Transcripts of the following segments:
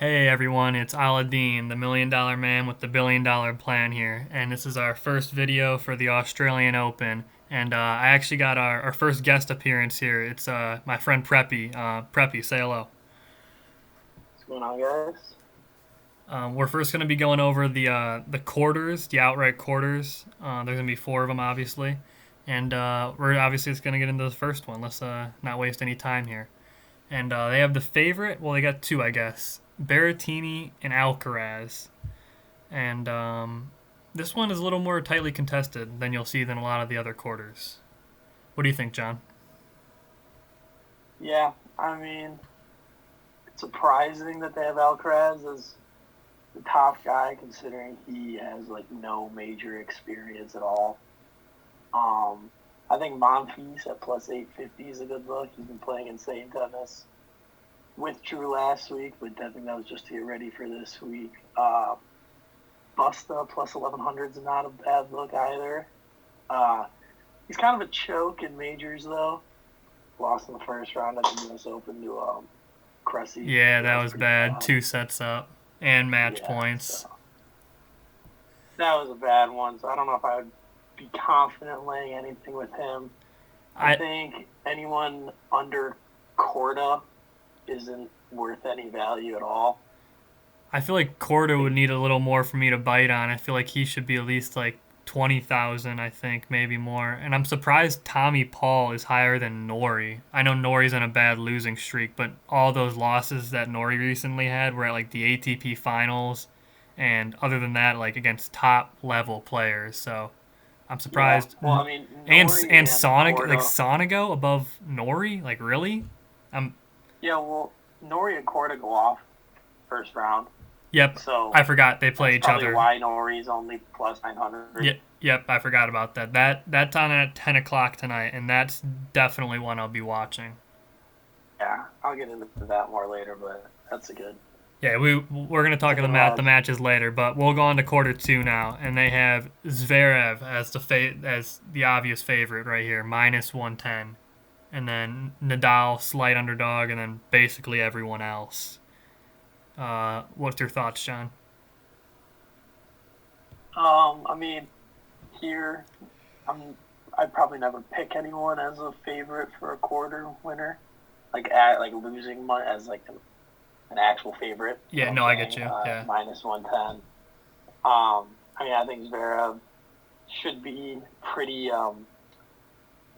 Hey everyone, it's Aladdin, the $1 million man with the $1 billion plan here, and this is our first video for the Australian Open. And I actually got our first guest appearance here. It's my friend Preppy. Preppy, say hello. What's going on, guys? We're first going to be going over the quarters, the outright quarters. There's going to be four of them, obviously, and we're obviously just going to get into the first one. Let's not waste any time here. And they have the favorite. Well, they got two, I guess. Berrettini and Alcaraz. And this one is a little more tightly contested than you'll see than a lot of the other quarters. What do you think, John? Yeah, it's surprising that they have Alcaraz as the top guy, considering he has like no major experience at all. I think Monfils at plus 850 is a good look. He's been playing insane tennis. Withdrew last week, but I think that was just to get ready for this week. Busta plus 1100 is not a bad look either. Uh, he's kind of a choke in majors though. Lost in the first round at the U.S. Open to Cressy. Yeah, So that that was was pretty bad. sad. Two sets up and match Yeah, points. so that was a bad one. So I don't know if I would be confident laying anything with him. I I think anyone under Corda isn't worth any value at all. I feel like Corda I would think, need a little more for me to bite on. I feel like he should be at least like 20,000. I think maybe more. And I'm surprised Tommy Paul is higher than Nori. I know Nori's on a bad losing streak, but all those losses that Nori recently had were at like the ATP finals, and other than that, like against top level players. So I'm yeah. surprised. Well, And Nori and Sonic like Corda. Sonigo above Nori, like really? I'm Yeah, well, Nori and Corda go off first round. Yep. So I forgot they play that's each probably other. why Nori's only plus 900. Yep, I forgot about that. That's on at 10 o'clock tonight, and that's definitely one I'll be watching. Yeah, I'll get into that more later, but that's a good, Yeah, we're gonna that's talk a of the good the leg. matches later, but we'll go on to quarter two now, and they have Zverev as as the obvious favorite right here, -110, and then Nadal slight underdog, and then basically everyone else. What's your thoughts, John? Um, I mean, here, I'm, I'd probably never pick anyone as a favorite for a quarter winner, like losing money as like an actual favorite. You Yeah, know what no, I I'm get saying? you. Yeah. Minus 110. I think Zverev should be pretty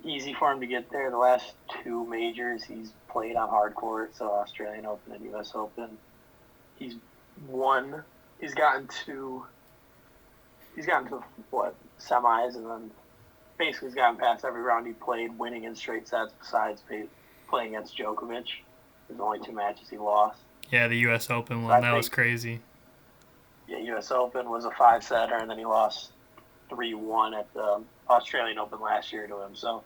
easy for him to get there. The last two majors he's played on hard court, so Australian Open and U.S. Open. He's won. He's gotten to. He's gotten to what semis, and then basically he's gotten past every round he played, winning in straight sets. Besides playing against Djokovic, there's only two matches he lost. Yeah, the U.S. Open So one, I that was think crazy. yeah, U.S. Open was a five setter, and then he lost 3-1 at the Australian Open last year to him. So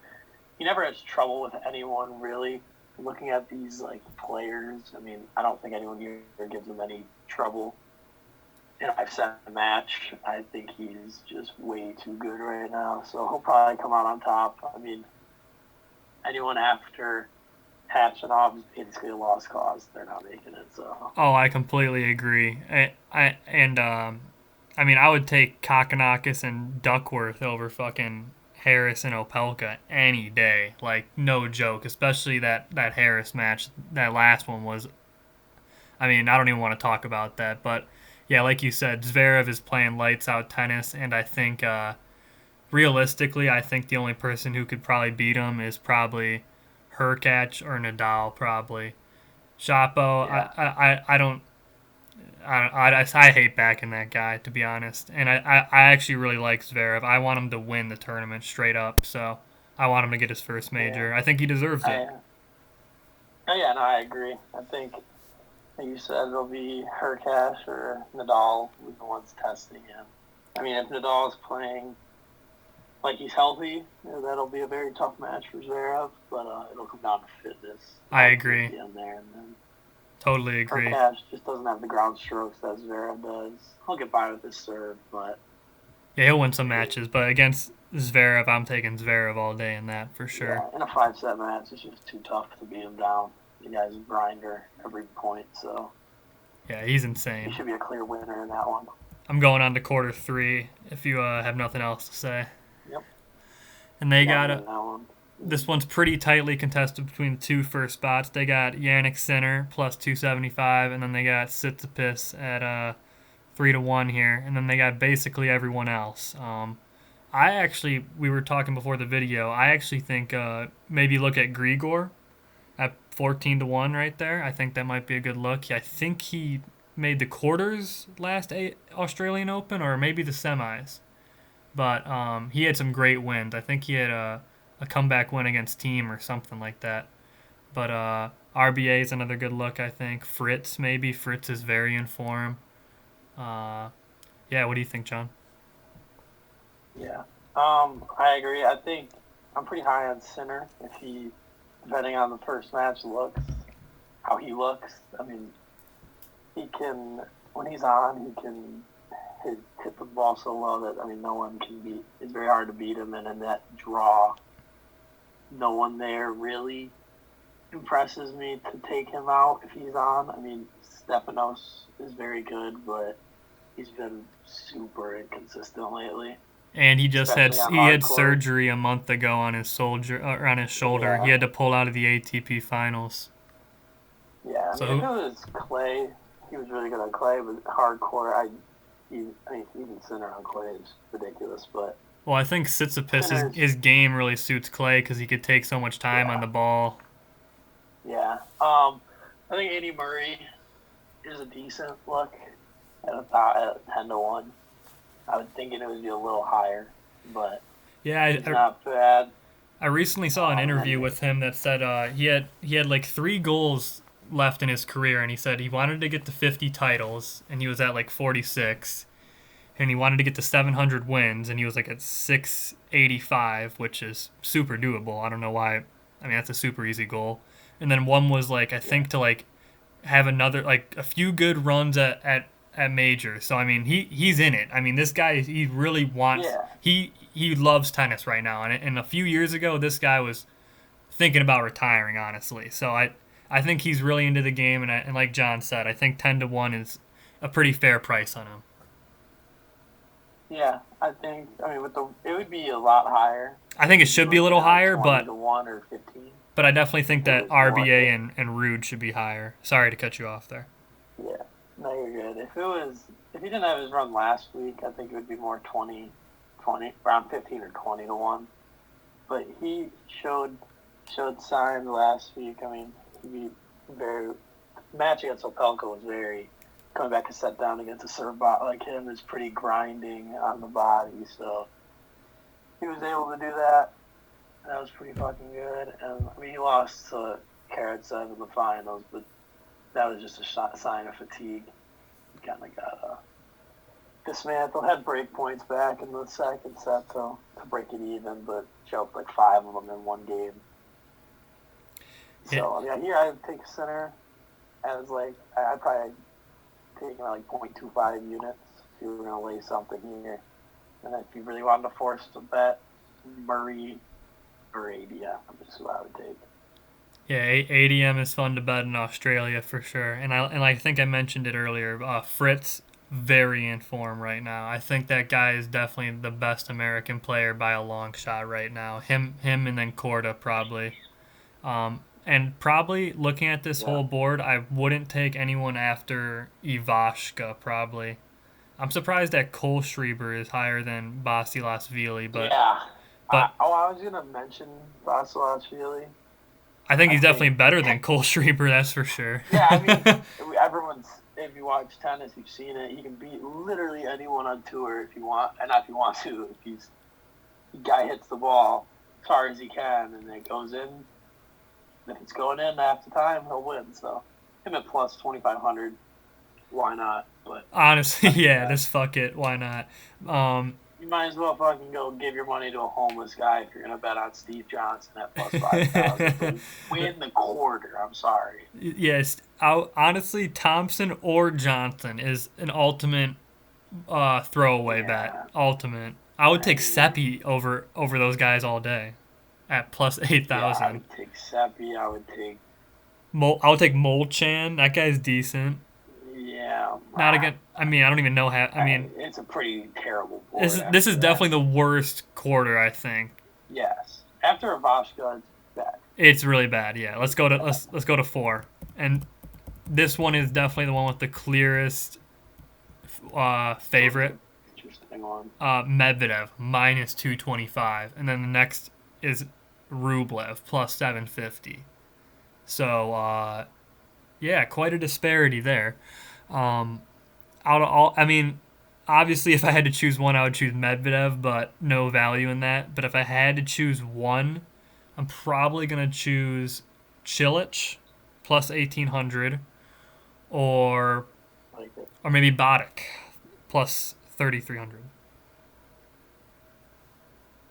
he never has trouble with anyone really. Looking at these like players, I don't think anyone here gives him any trouble. And I've set a match. I think he's just way too good right now. So he'll probably come out on top. Anyone after Hatchinov is basically a lost cause. They're not making it. So Oh, I completely agree. I would take Kakanakis and Duckworth over fucking Harris and Opelka any day. Like, no joke. Especially that Harris match. That last one was. I don't even want to talk about that. But yeah, like you said, Zverev is playing lights out tennis, and I think realistically, I think the only person who could probably beat him is probably Hurkacz or Nadal, probably. Chapo, yeah, I don't I hate backing that guy, to be honest. And I actually really like Zverev. I want him to win the tournament straight up. So I want him to get his first yeah. major. I think he deserves it. I oh yeah, no, I agree. I think like you said it'll be Hurkacz or Nadal with the ones testing him. If Nadal is playing like he's healthy, that'll be a very tough match for Zverev. But it'll come down to fitness, I likely at agree. the end there, and then Totally agree. Hurkacz just doesn't have the ground strokes that Zverev does. He'll get by with his serve, but Yeah, he'll win some matches, but against Zverev, I'm taking Zverev all day in that for sure. yeah, in a five-set match, it's just too tough to beat him down. The guy's a grinder every point, so Yeah, he's He insane. should be a clear winner in that one. I'm going on to quarter 3 if you have nothing else to say. Yep. And they Yeah, I'm got in that one. this one's pretty tightly contested between the two first spots. They got Yannick Sinner plus 275, and then they got Tsitsipas at 3-1 here, and then they got basically everyone else. We were talking before the video. I actually think maybe look at Grigor at 14-1 right there. I think that might be a good look. I think he made the quarters last Australian Open, or maybe the semis. But he had some great wins. I think he had a comeback win against Team or something like that. But RBA is another good look, I think. Fritz, maybe. Fritz is very in form. Yeah, what do you think, John? Yeah. I agree. I think I'm pretty high on Sinner. If he, depending on the first match, how he looks. I mean, he can, when he's on, he can hit the ball so low that, I mean, no one can beat. It's very hard to beat him, and in that draw, no one there really impresses me to take him out if he's on. I mean, Stepanos is very good, but he's been super inconsistent lately. And he just had Especially on surgery a month ago on his shoulder. Yeah. He had to pull out of the ATP finals. Yeah, I mean, if it was clay, he was really good on clay, but hardcore, even Sinner on clay is ridiculous. But well, I think Tsitsipas, his game really suits clay because he could take so much time on the ball. Yeah, I think Andy Murray is a decent look at about 10-1. I was thinking it would be a little higher, but it's not bad. I recently saw an interview with him that said he had like 3 goals left in his career, and he said he wanted to get to 50 titles, and he was at like 46, and he wanted to get to 700 wins, and he was like at 685, which is super doable. I don't know why. I mean, that's a super easy goal. And then one was like, I think to like have another, like a few good runs at majors. So I mean, he's in it. I mean, this guy, he really wants. He loves tennis right now, and a few years ago, this guy was thinking about retiring, honestly. So I think he's really into the game, and like John said, I think 10-1 is a pretty fair price on him. Yeah, I mean, it would be a lot higher. I think it should be a little higher, but 20-1 or 15. But I definitely think that RBA and Rude should be higher. Sorry to cut you off there. Yeah, no, you're good. If he didn't have his run last week, I think it would be more 20, around 15 or 20-1. But he showed signs last week. I mean, match against Opelka was very, coming back a set down against a serve bot like him is pretty grinding on the body. So he was able to do that. That was pretty fucking good. And I mean, he lost to Karatsev in the finals, but that was just a sign of fatigue. He kind of got dismantled. Had break points back in the second set to break it even, but choked like 5 of them in one game. So yeah, here I would take Sinner as like I'd probably take like 0.25 units if you were gonna lay something here, and if you really wanted to force the bet, Murray or ADM is who I would take. Yeah, ADM is fun to bet in Australia for sure, and I think I mentioned it earlier. Fritz, very in form right now. I think that guy is definitely the best American player by a long shot right now. Him, and then Korda probably. And probably looking at this whole board, I wouldn't take anyone after Ivashka, probably. I'm surprised that Kohlschreiber is higher than Basilashvili, but I was gonna mention Basilashvili. I think he's definitely better than Kohlschreiber, that's for sure. Yeah, I mean, if you watch tennis, you've seen it. He can beat literally anyone on tour if you want, and not if you want to. If the guy hits the ball as hard as he can and it goes in, if it's going in half the time, he'll win. So him at plus 2,500, why not? But honestly, just fuck it. Why not? You might as well fucking go give your money to a homeless guy if you're gonna bet on Steve Johnson at plus 5,000. Win the quarter. I'm sorry. Yes, honestly, Thompson or Johnson is an ultimate throwaway bet. Ultimate. I would take Seppi over those guys all day at plus 8,000. Yeah, I would take Seppi. I would take Molchan. That guy's decent. Yeah, Not again. I mean, I don't even know how. I mean, it's a pretty terrible board. This is definitely the worst quarter, I think. Yes. After Ivashka, it's bad. It's really bad. Yeah. Let's go to 4. And this one is definitely the one with the clearest favorite. Interesting one. Medvedev minus 225, and then the next is Rublev plus 750. So yeah, quite a disparity there. Out of all, I mean, obviously, if I had to choose one, I would choose Medvedev, but no value in that. But if I had to choose one, I'm probably gonna choose Cilic plus 1800, or maybe Botic plus 3300.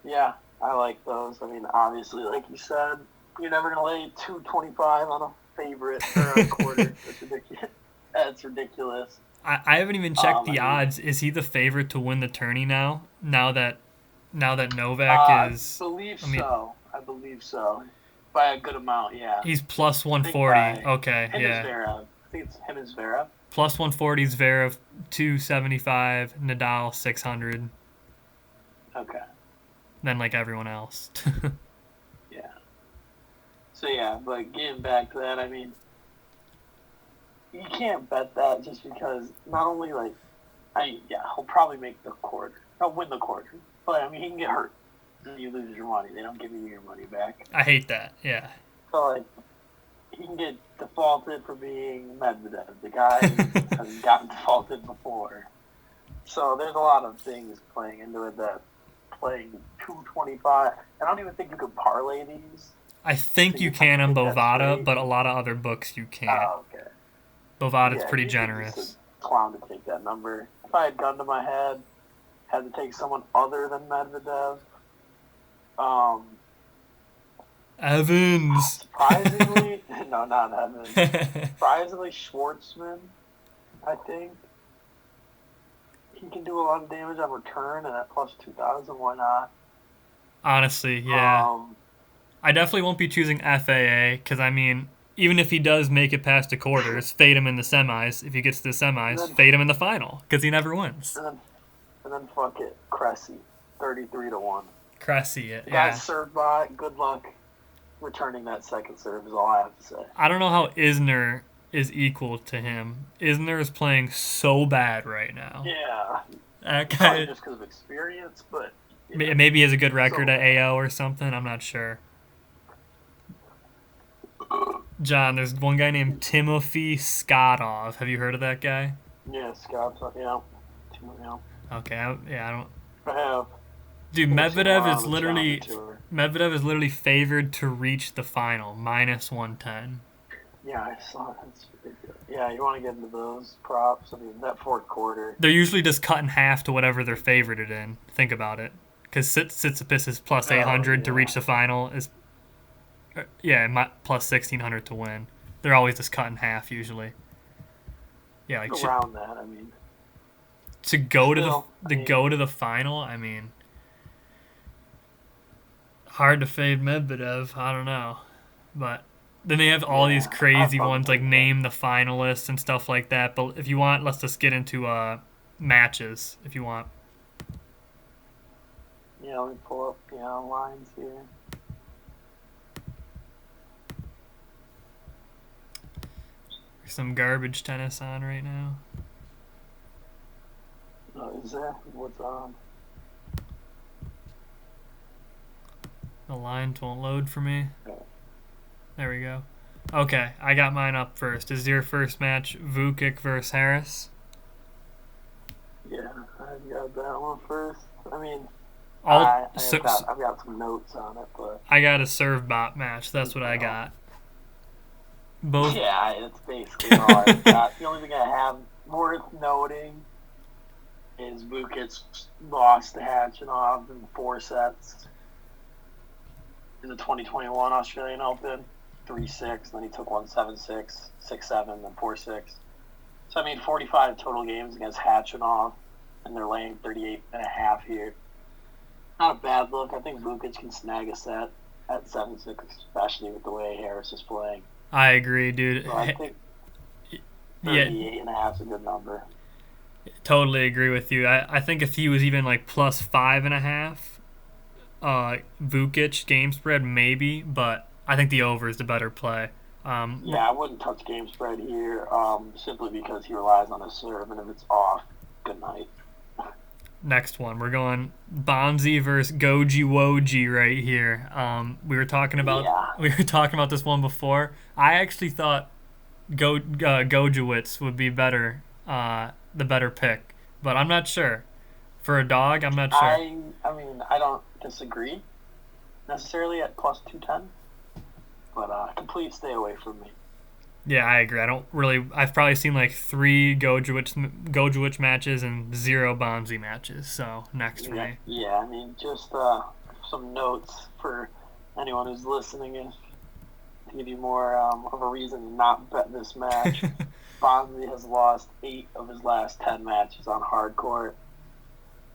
Yeah, I like those. I mean, obviously, like you said, you're never gonna lay 225 on a favorite or a quarter. That's ridiculous. That's ridiculous. I haven't even checked the odds. Is he the favorite to win the tourney now? Now that Novak is. I believe so. By a good amount, yeah. He's plus 140. Okay, yeah. Zverev. I think it's him and Zverev. Plus 140 Zverev, 275, Nadal 600. Okay. Then like everyone else. Yeah. So yeah, but getting back to that, I mean, you can't bet that just because not only he'll probably make the quarter. He'll win the quarter. But I mean, he can get hurt. You lose your money. They don't give you your money back. I hate that. Yeah. So he can get defaulted for being Medvedev. The guy has gotten defaulted before. So there's a lot of things playing into it that playing 225. I don't even think you could parlay these. I think you can on Bovada, but a lot of other books you can't. Oh, okay. Bovada's pretty generous. It's a clown to take that number. If I had gun to my head, had to take someone other than Medvedev. Evans. Surprisingly, no, not Evans. Surprisingly, Schwartzman, I think. He can do a lot of damage on return, and at plus 2,000, why not? Honestly, yeah. I definitely won't be choosing FAA, because, I mean, even if he does make it past the quarters, fade him in the semis. If he gets to the semis, fade him in the final, because he never wins. And then fuck it, Cressy, 33-1. Cressy, yeah. Guys served by, good luck returning that second serve is all I have to say. I don't know how Isner is equal to him. Isner is playing so bad right now. Yeah. That guy, probably just because of experience, but... Maybe he has a good record at AO or something. I'm not sure. John, there's one guy named Timofey Skotov. Have you heard of that guy? Yeah, Skotov, yeah. Okay, I don't... I have. Dude, Medvedev is literally favored to reach the final, minus 110. Yeah, I saw that. That's ridiculous. Yeah, you want to get into those props. I mean, that fourth quarter. They're usually just cut in half to whatever they're favorited in. Think about it. Because Tsitsipas is plus 800 to reach the final. Plus 1,600 to win. They're always just cut in half, usually. Yeah, like around that, I mean. To go to the final, I mean... Hard to fade Medvedev. I don't know. But then they have all these crazy ones, like name the finalists and stuff like that. But if you want, let's just get into matches, if you want. Yeah, let me pull up lines here. There's some garbage tennis on right now. Oh, is there? What's on? The lines won't load for me. There we go. Okay, I got mine up first. Is your first match Vukic versus Harris? Yeah, I've got that one first. I mean, I've got some notes on it, but... I got a serve bot match. That's what I got. Both. Yeah, it's basically all I've got. The only thing I have worth noting is Vukic lost to Khachanov in 4 sets. In the 2021 Australian Open, 3-6, then he took one 7-6, 6-7, then 4-6. So, I mean, 45 total games against Khachanov, and they're laying 38.5 here. Not a bad look. I think Vukic can snag a set at 7-6, especially with the way Harris is playing. I agree, dude. So I think Yeah, 38.5 is a good number. totally agree with you. I think if he was even like plus 5.5, Vukic game spread maybe, but I think the over is the better play. Yeah, I wouldn't touch game spread here, simply because he relies on his serve, and if it's off, good night. Next one, we're going Bonzi versus Goji Wojie right here. Yeah. We were talking about this one before. I actually thought Gojewicz would be better, the better pick, but I'm not sure. For a dog, I'm not sure. I mean, I don't disagree necessarily at plus 210, but complete stay away from me. Yeah, I agree. I don't really. I've probably seen like 3 Gojewicz matches and 0 Bonzi matches. So next for me. Yeah, I mean, just some notes for anyone who's listening, if to give you more of a reason to not bet this match. Bonzi has lost 8 of his last 10 matches on hard court,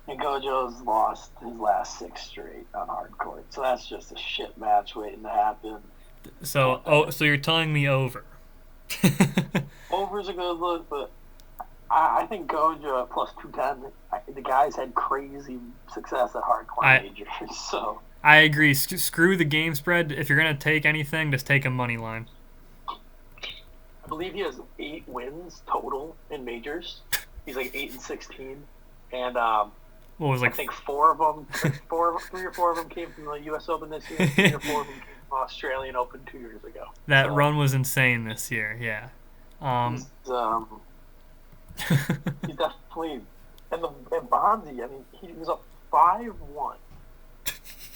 and Gojo's lost his last 6 straight on hard court. So that's just a shit match waiting to happen. So you're telling me over? Over's a good look, but I think Gojo at plus 210. The guy's had crazy success at hard court majors, so. I agree. Screw the game spread. If you're gonna take anything, just take a money line. I believe he has 8 wins total in majors. He's like 8-16, and what was like? I think 3 or 4 of them came from the U.S. Open this year. 3 or 4 of them came from Australian Open 2 years ago. That run was insane this year. Yeah. He's definitely and Bonzi. I mean, he was up 5-1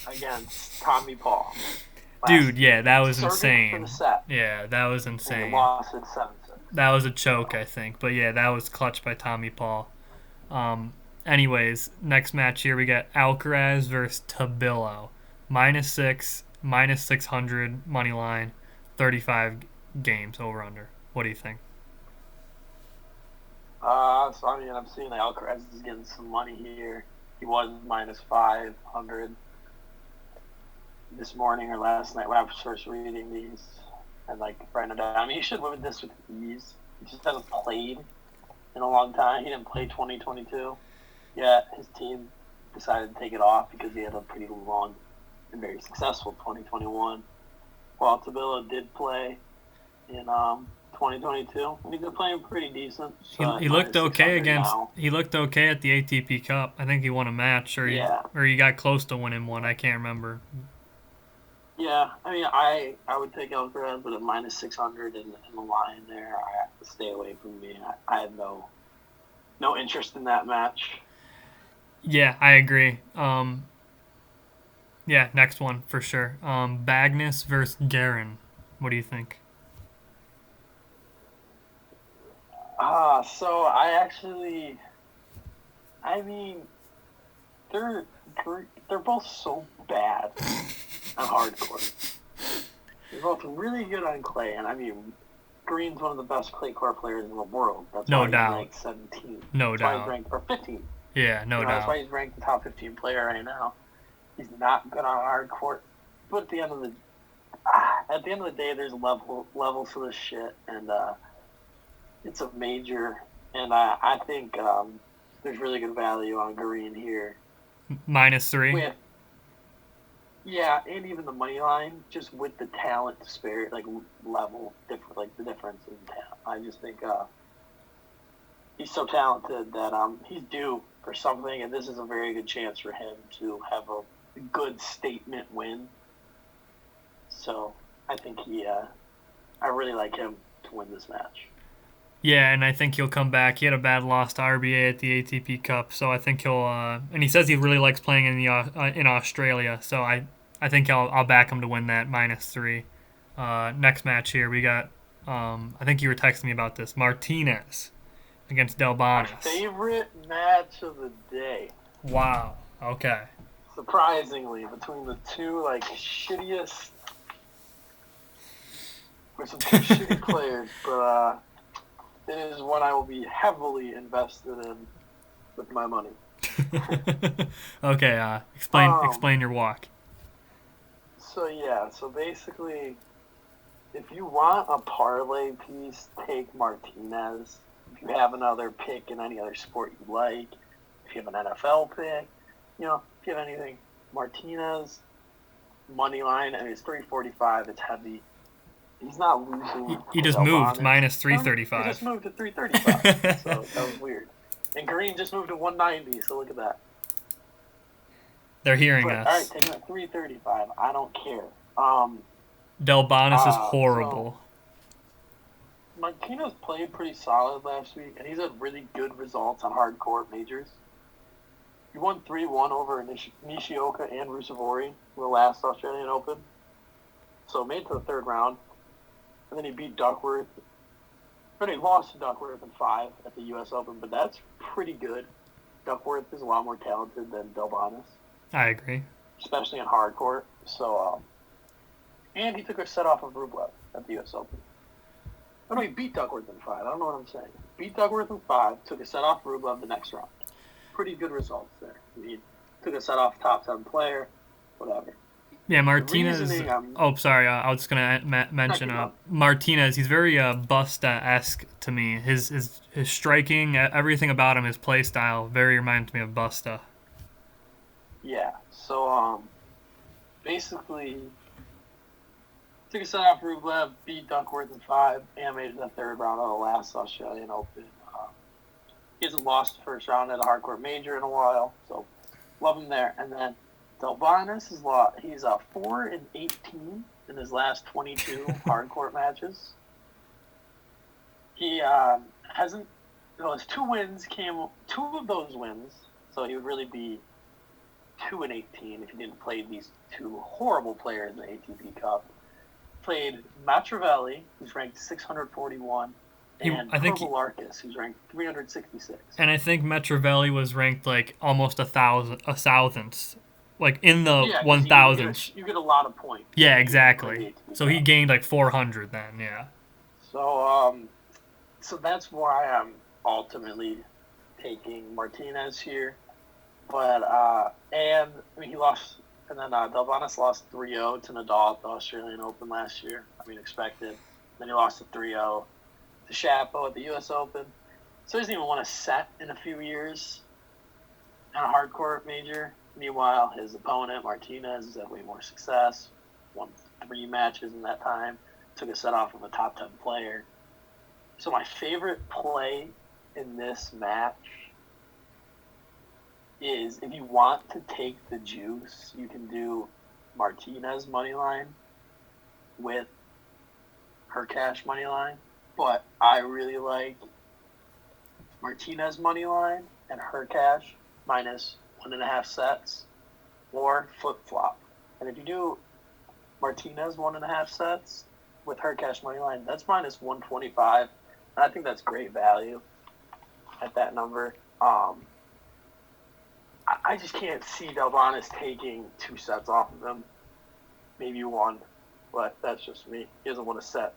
against Tommy Paul. Dude, yeah, that was insane. For the set. Yeah, that was insane. And he lost in 7-6. That was a choke, I think. But yeah, that was clutched by Tommy Paul. Anyways, next match here we got Alcaraz versus Tabilo. -6, -600 money line, 35 games over under. What do you think? So I mean, I'm seeing that Alcaraz is getting some money here. He was -500 this morning or last night when I was first reading these and like writing it down. I mean, he should win this with ease. He just hasn't played in a long time. He didn't play 2022. Yet his team decided to take it off because he had a pretty long and very successful 2021. While Tabilo did play in 2022, and he's been playing pretty decent. So he looked okay now. He looked okay at the ATP Cup. I think he won a match, or he got close to winning one. I can't remember. Yeah, I mean, I would take Alcaraz, but at -600 in the line there, I have to stay away from me. I had no interest in that match. Yeah, I agree. Yeah, next one for sure. Bagnis versus Guerin. What do you think? So I mean, they're both so bad on hard court. They're both really good on clay, and I mean, Green's one of the best clay court players in the world. That's no why doubt. He's ranked 17. No that's doubt. Why he's ranked or 15. Yeah, no doubt. That's why he's ranked the top 15 player right now. He's not good on hard court, but at the end of the day, there's levels to this shit, and it's a major, and I think there's really good value on Green here. -3. Yeah, and even the money line, just with the talent disparity, like level, different, like the difference in talent. I just think he's so talented that he's due for something, and this is a very good chance for him to have a good statement win. So I think I really like him to win this match. Yeah, and I think he'll come back. He had a bad loss to RBA at the ATP Cup, so I think he'll. And he says he really likes playing in in Australia, so I think I'll back him to win that -3. Next match here we got. I think you were texting me about this. Martinez against Delbonis. My favorite match of the day. Wow. Okay. Surprisingly, between the two shittiest, with some two shitty players, but it is one I will be heavily invested in with my money. Okay. Explain your walk. So basically, if you want a parlay piece, take Martinez. If you have another pick in any other sport you like, if you have an NFL pick, if you have anything, Martinez, money line, and it's 345. It's heavy. He's not losing. He just moved minus 335. He just moved to 335. So that was weird. And Green just moved to 190. So look at that. They're hearing us. All right, taking at 335. I don't care. Delbonis is horrible. So Martinez played pretty solid last week, and he's had really good results on hard court majors. He won 3-1 over Nishioka and Rusevori in the last Australian Open. So made it to the third round. And then he beat Duckworth. But he lost to Duckworth in 5 at the U.S. Open, but that's pretty good. Duckworth is a lot more talented than Delbonis. I agree. Especially in hard court. So, and he took a set off of Rublev at the U.S. Open. Oh, no, he beat Duckworth in 5. I don't know what I'm saying. Beat Duckworth in 5, took a set off Rublev the next round. Pretty good results there. He took a set off top 10 player, whatever. Yeah, Martinez. Sorry. I was just gonna mention Martinez. He's very Busta-esque to me. His striking, everything about him, his play style, very reminds me of Busta. Yeah. So basically, took a set off Rublev, beat Duckworth in 5, and made it to the third round of the last Australian Open. He hasn't lost the first round at a hardcourt major in a while, so love him there. And then Delbonis is he's 4-18 in his last 22 hardcourt matches. He hasn't. His 2 wins came. 2 of those wins, so he would really be 2-18 if he didn't play these 2 horrible players in the ATP Cup. Played Matrivelli, who's ranked 641. And Larkis, who's ranked 366. And I think Matrivelli was ranked like almost a thousandth, like in the 1,000s. You get a lot of points. Yeah, exactly. So he gained like 400 then, yeah. So that's why I'm ultimately taking Martinez here. But he lost, and then Delbonis lost 3-0 to Nadal at the Australian Open last year. Expected. Then he lost to 3-0. To Shapo at the U.S. Open. So he doesn't even won a set in a few years on a hardcourt major. Meanwhile, his opponent, Martinez, has had way more success. Won 3 matches in that time. Took a set off of a top 10 player. So my favorite play in this match is, if you want to take the juice, you can do Martinez money line with her cash money line. But I really like Martinez money line and her cash minus 1.5 sets or flip flop. And if you do Martinez 1.5 sets with her cash money line, that's minus 125. And I think that's great value at that number. I just can't see Delbonis taking 2 sets off of him. Maybe 1, but that's just me. He hasn't won a set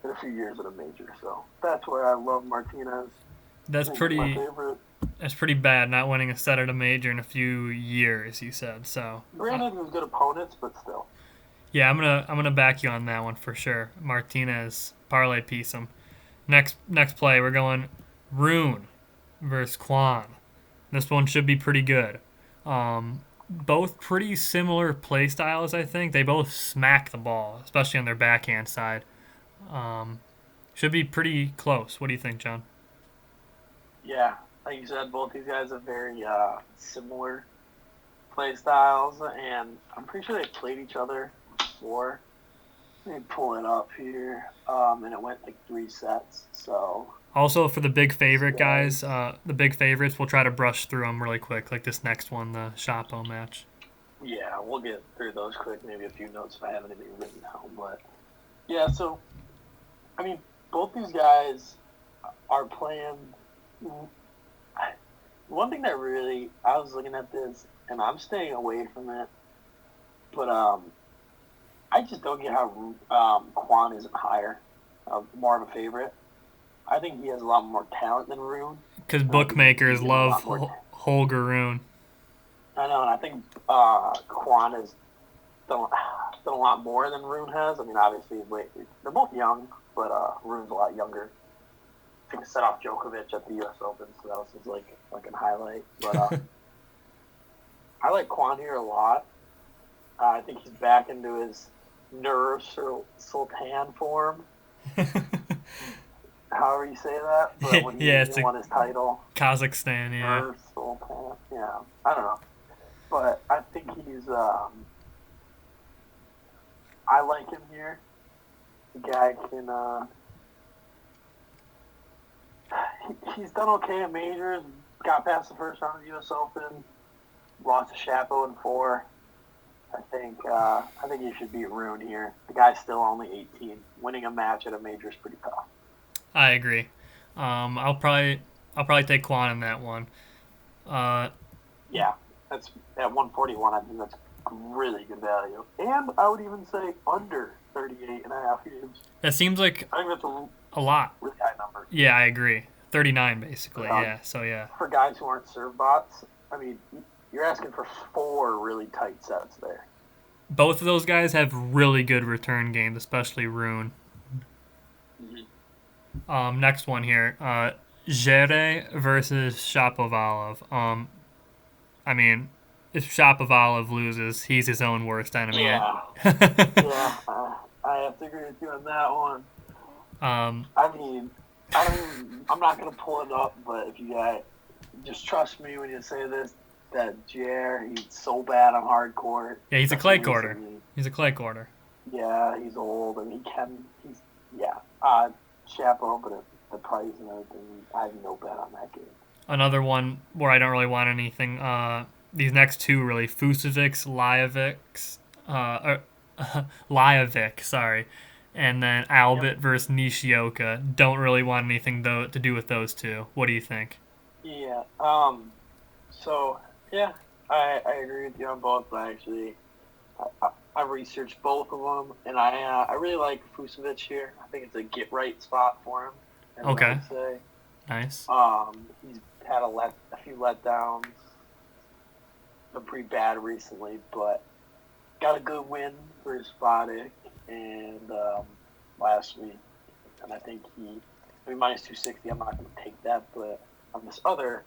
in a few years at a major, so that's where I love Martinez. That's pretty bad, not winning a set at a major in a few years, you said. So granted, it was good opponents, but still. Yeah, I'm gonna back you on that one for sure. Martinez, parlay piece him. Next play, we're going Roon versus Quan. This one should be pretty good. Both pretty similar play styles, I think. They both smack the ball, especially on their backhand side. Should be pretty close. What do you think, John? Yeah, like you said, both these guys have very similar play styles, and I'm pretty sure they played each other before. Let me pull it up here, and it went like 3 sets. So also for the big favorite guys, the big favorites, we'll try to brush through them really quick, like this next one, the Shapo match. Yeah, we'll get through those quick. Maybe a few notes if I have anything written down, but yeah. So both these guys are playing. One thing that really, I was looking at this, and I'm staying away from it, but I just don't get how Quan isn't higher, more of a favorite. I think he has a lot more talent than Roon. Because bookmakers love Holger Roon. I know, and I think Quan is. done a lot more than Roon has. I mean, obviously, they're both young, but Roon's a lot younger. I think he set off Djokovic at the U.S. Open, so that was his, like a highlight. But I like Quan here a lot. I think he's back into his Nur Sultan form. However you say that, but when he won his title. Kazakhstan, yeah. Nur Sultan, yeah. I don't know. But I think he's, I like him here. The guy can, he's done okay at majors, got past the first round of the U.S. Open, lost to Shapo in 4. I think he should beat Roon here. The guy's still only 18. Winning a match at a major is pretty tough. I agree. I'll probably take Quan in that one. Yeah, that's at 141. I think that's really good value, and I would even say under 38.5 games. That seems like I think that's a lot. Really high number. Yeah, I agree. 39 basically. Yeah. So yeah. For guys who aren't serve bots, I mean, you're asking for 4 really tight sets there. Both of those guys have really good return games, especially Roon. Mm-hmm. Next one here, Zverev versus Shapovalov. I mean, if Shapovalov loses, he's his own worst enemy. Yeah. Yeah, I have to agree with you on that one. I mean, I'm not gonna pull it up, but if you guys just trust me when you say this, that Jer, he's so bad on hard court. Yeah, he's a clay courter. He's a clay courter. Yeah, he's old and Chapo, but at the price and everything, I have no bet on that game. Another one where I don't really want anything. These next two really, Fusovic, Lajovic, sorry, and then Albit versus Nishioka. Don't really want anything though to do with those two. What do you think? Yeah. So yeah, I agree with you on both. But actually, I researched both of them, and I really like Fusovic here. I think it's a get right spot for him. Okay. I would say. Nice. He's had a few letdowns. Been pretty bad recently, but got a good win for Spadic and last week, and I think minus 260. I'm not going to take that, but on this other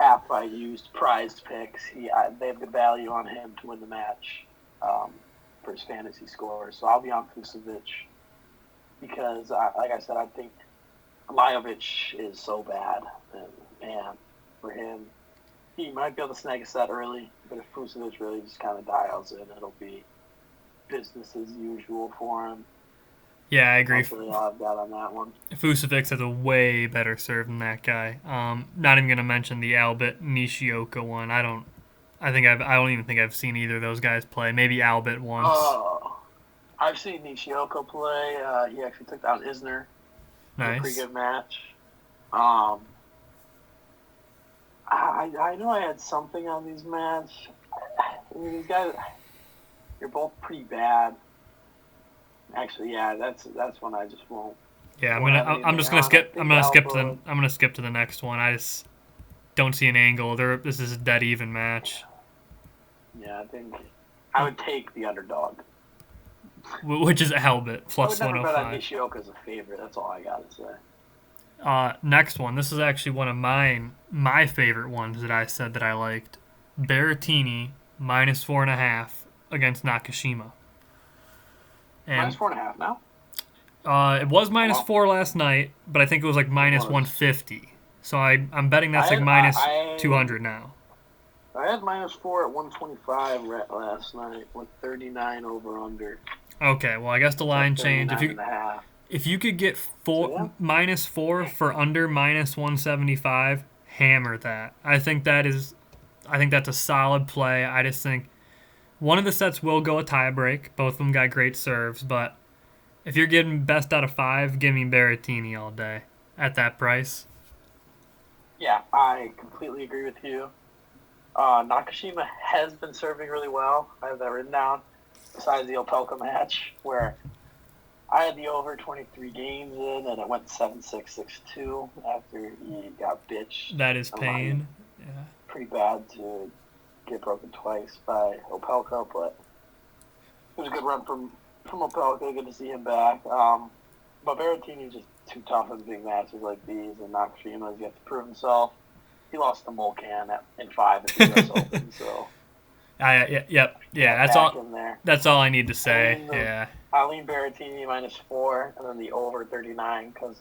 app I used, Prized Picks, they have good value on him to win the match for his fantasy score. So I'll be on Fusovic because, like I said, I think Lajovic is so bad, and for him, he might be able to snag a set early, but if Fusovic really just kind of dials in, it'll be business as usual for him. Yeah, I agree. That's really all I've got on that one. Fusovic has a way better serve than that guy. Not even going to mention the Albit Nishioka one. I don't even think I've seen either of those guys play. Maybe Albit once. Oh, I've seen Nishioka play. He actually took down Isner. Nice. A pretty good match. I know I had something on these matches. I mean, these guys, you're both pretty bad. Actually, yeah, that's one I just won't. Yeah, I'm just gonna skip to the next one. I just don't see an angle. This is a dead even match. Yeah, I think I would take the underdog. Which is Albit plus 105. I would never bet on Nishioka as a favorite. That's all I gotta say. Next one. This is actually one of my favorite ones that I said that I liked. Berrettini minus 4.5 against Nakashima. And minus 4.5 now? It was minus 4 last night, but I think it was like minus 150. So I'm betting that's minus 200 now. I had minus 4 at 125 last night with 39 over under. Okay, well I guess the line changed. If you could get minus 4 for under minus 175, hammer that. I think that's a solid play. I just think one of the sets will go a tiebreak. Both of them got great serves, but if you're getting best out of 5, give me Berrettini all day at that price. Yeah, I completely agree with you. Nakashima has been serving really well. I have that written down. Besides the Opelka match, where I had the over 23 games in, and it went 7-6, 6-2 after he got bitched. That is pain. Yeah. Pretty bad to get broken twice by Opelka, but was a good run from Opelka. Good to see him back. But Berrettini's just too tough in big matches like these, and Nakashima's yet to prove himself. He lost to Molcan in 5 at the U.S. Open, so. That's all. In there. That's all I need to say. Eileen Berrettini -4, and then the over 39 because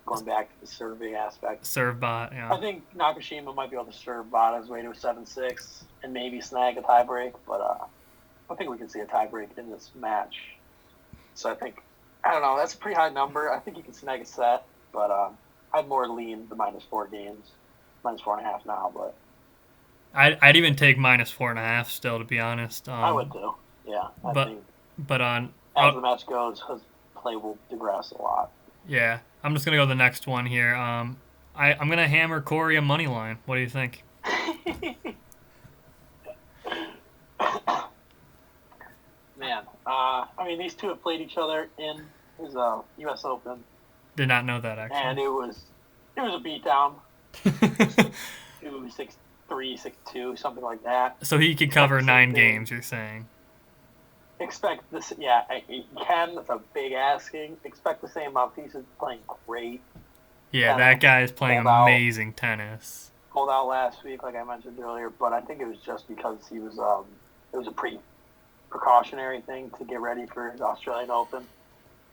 going back to the serving aspect. Serve bot, yeah. I think Nakashima might be able to serve bot his way to a 7-6 and maybe snag a tiebreak, but I think we can see a tiebreak in this match. So I don't know, that's a pretty high number. I think he can snag a set, but I'd more lean the -4 games, -4.5 now, but. I'd even take -4.5 still, to be honest. I would too. Yeah. I think as the match goes, his play will digress a lot. Yeah. I'm just gonna go to the next one here. I'm gonna hammer Corey a money line. What do you think? Man, these two have played each other in his U.S. Open. Did not know that, actually. And it was a beatdown. 6-3, 6-2, something like that. So he could cover 9 games, you're saying? Expect this, yeah, he can. That's a big asking. Expect the same amount. He's playing great. Yeah, that guy is playing amazing tennis. Pulled out last week, like I mentioned earlier, but I think it was just because he was. It was a pretty precautionary thing to get ready for his Australian Open.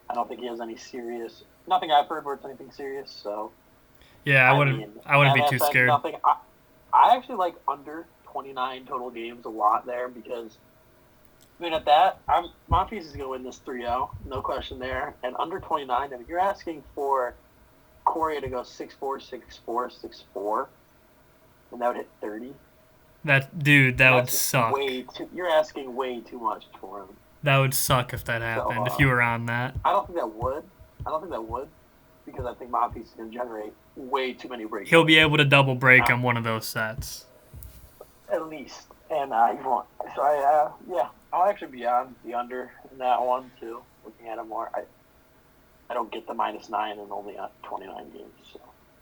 I don't think he has any serious. Nothing I've heard where it's anything serious. So. Yeah, I wouldn't be too scared. Nothing. I actually like under 29 total games a lot there because. At that, Monfils is going to win this 3-0, no question there. And under 29, you're asking for Corey to go 6-4, 6-4, 6-4, and that would hit 30. That would suck. You're asking way too much for him. That would suck if that happened, if you were on that. I don't think that would, because I think Monfils is going to generate way too many breaks. He'll be able to double break on one of those sets. At least. And he won't. So, I'll actually be on the under in that one, too, looking at it more. I don't get the -9 and only on 29 games, so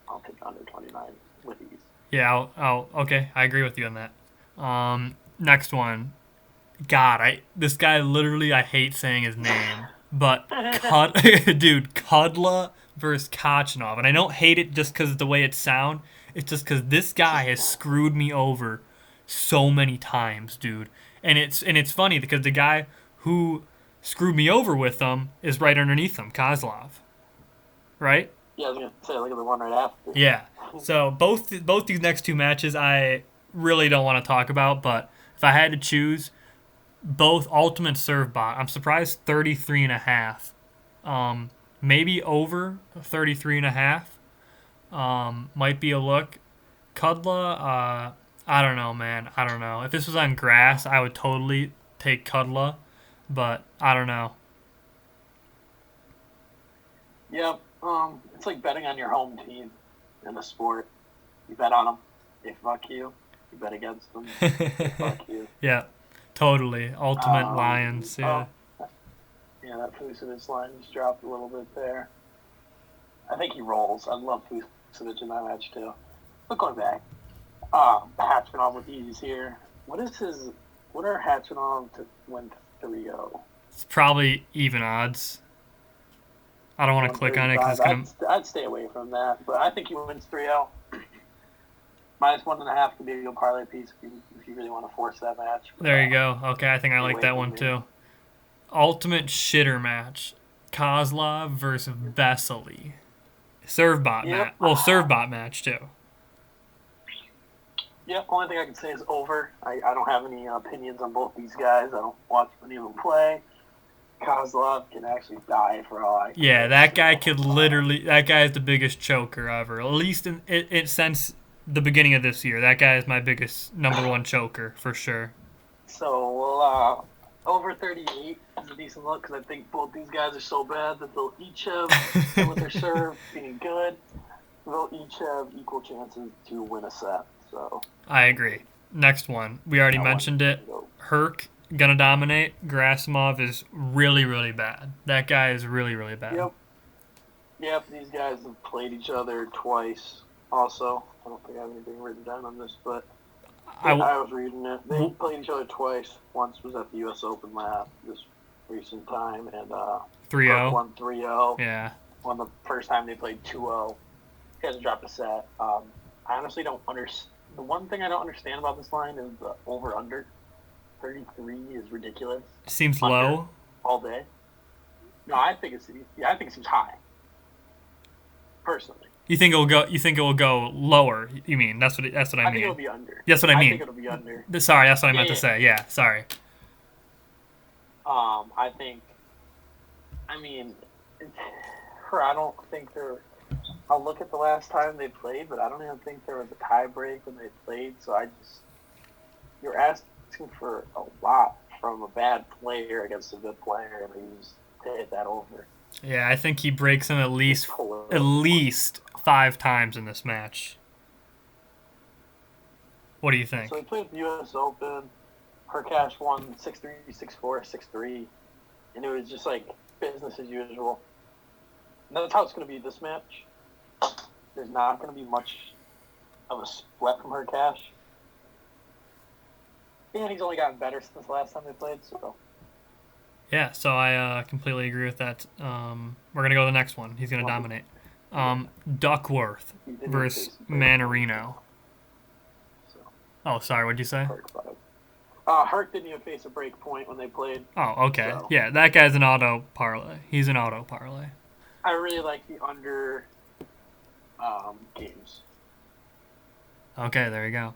I'll take under 29 with ease. Yeah, okay, I agree with you on that. Next one. God, this guy literally, I hate saying his name, but Kudla versus Kachanov, and I don't hate it just because of the way it sounds. It's just because this guy has screwed me over so many times, dude. And it's funny because the guy who screwed me over with them is right underneath him, Kozlov. Right? Yeah, I was gonna say, look at the one right after. Yeah. So both these next two matches I really don't want to talk about, but if I had to choose, both ultimate serve bot. I'm surprised 33.5. Maybe over 33.5. Might be a look. Kudla, I don't know, man. I don't know. If this was on grass, I would totally take Kudla, but I don't know. Yeah, it's like betting on your home team in the sport. You bet on them, they fuck you. You bet against them, they fuck you. Yeah, totally. Ultimate Lions, yeah. Yeah, that Fucsovic line just dropped a little bit there. I think he rolls. I love Fucsovic in that match, too. But going back. Khachanov with ease here. What are Khachanov to win 3-0? It's probably even odds. I don't want to click on it because it's gonna. I'd stay away from that, but I think he wins 3-0. -1.5 could be a good parlay piece if you really want to force that match. There you go. Okay, I think I like that one too. Ultimate shitter match: Kozlov versus Vesely. Serve bot match. Well, serve bot match too. Yeah, only thing I can say is over. I don't have any opinions on both these guys. I don't watch any of them play. Kozlov can actually die for all I can. Yeah, that guy could literally. That guy is the biggest choker ever. At least since the beginning of this year, that guy is my biggest number one choker for sure. So we'll over 38 is a decent look because I think both these guys are so bad that they'll each have with their serve being good. They'll each have equal chances to win a set. So I agree. Next one. We already mentioned it. Herc gonna dominate. Gerasimov is really, really bad. That guy is really, really bad. Yep. These guys have played each other twice. Also, I don't think I have anything written down on this, but I was reading it. They played each other twice. Once was at the U.S. Open last recent time, and 3-0. won 3-0. Yeah. Won the first time they played 2-0. He hasn't dropped a set. I honestly don't understand. The one thing I don't understand about this line is the over-under. 33 is ridiculous. Seems Under low. all day. No, I think it seems high. Personally. You think it will go lower? You mean that's what I mean? I think it'll be under. That's what I mean. I think it'll be under. Sorry, that's what I meant to say. Yeah, sorry. I think. I mean, I don't think they're. I'll look at the last time they played, but I don't even think there was a tie break when they played. So you're asking for a lot from a bad player against a good player, and they just hit that over. Yeah, I think he breaks him at least 5 times in this match. What do you think? So he played the U.S. Open. Hurkacz won 6-3, 6-4, 6-3, and it was just like business as usual. And that's how it's going to be this match. There's not going to be much of a split from Hurkacz. And he's only gotten better since the last time they played, so. Yeah, so I completely agree with that. We're going to go to the next one. He's going to dominate. Duckworth versus Mannarino. So. Oh, sorry, what'd you say? Hurk didn't even face a break point when they played. Oh, okay. So. Yeah, that guy's an auto parlay. He's an auto parlay. I really like the under games. Okay, there you go.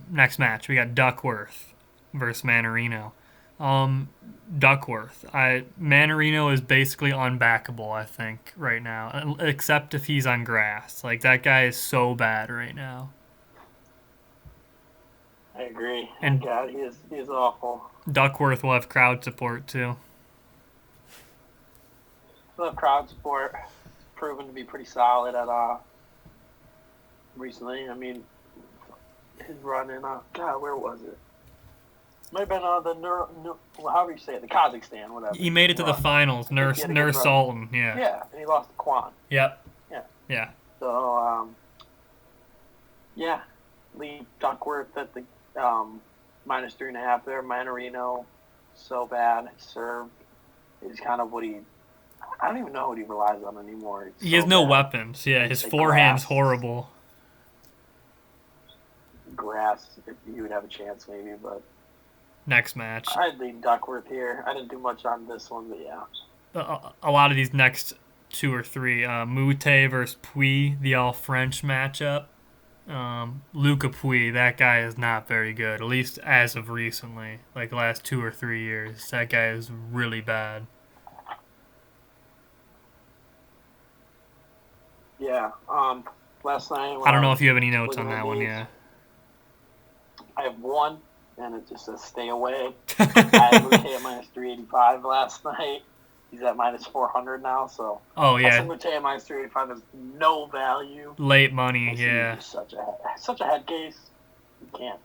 Next match, we got Duckworth versus Mannarino. Duckworth. Mannarino is basically unbackable, I think, right now, except if he's on grass. Like, that guy is so bad right now. I agree. And God, he is awful. Duckworth will have crowd support, too. He'll have crowd support. It's proven to be pretty solid at recently. I mean, his run in, God, where was it? Might have been however you say it, the Kazakhstan, whatever. He made it to the finals, Nur Sultan, yeah. Yeah, and he lost to Quan. Yep. Yeah. So, leave Duckworth at the -3.5 there. Mannarino, so bad. Serve is kind of what I don't even know what he relies on anymore. He has no weapons. Yeah, his forehand's horrible. Grass, if he would have a chance maybe, but... Next match. I'd leave Duckworth here. I didn't do much on this one, but yeah. A lot of these next 2 or 3. Mute versus Puy, the all-French matchup. Luca Puy, that guy is not very good, at least as of recently. Like the last 2 or 3 years. That guy is really bad. Yeah. Last night... I don't know if you have any notes on that one, yeah. I have one, and it just says stay away. I had Mute at -385 last night. He's at -400 now, so. Oh, yeah. Mute at -385 is no value. Late money, yeah. Such a head case. You can't.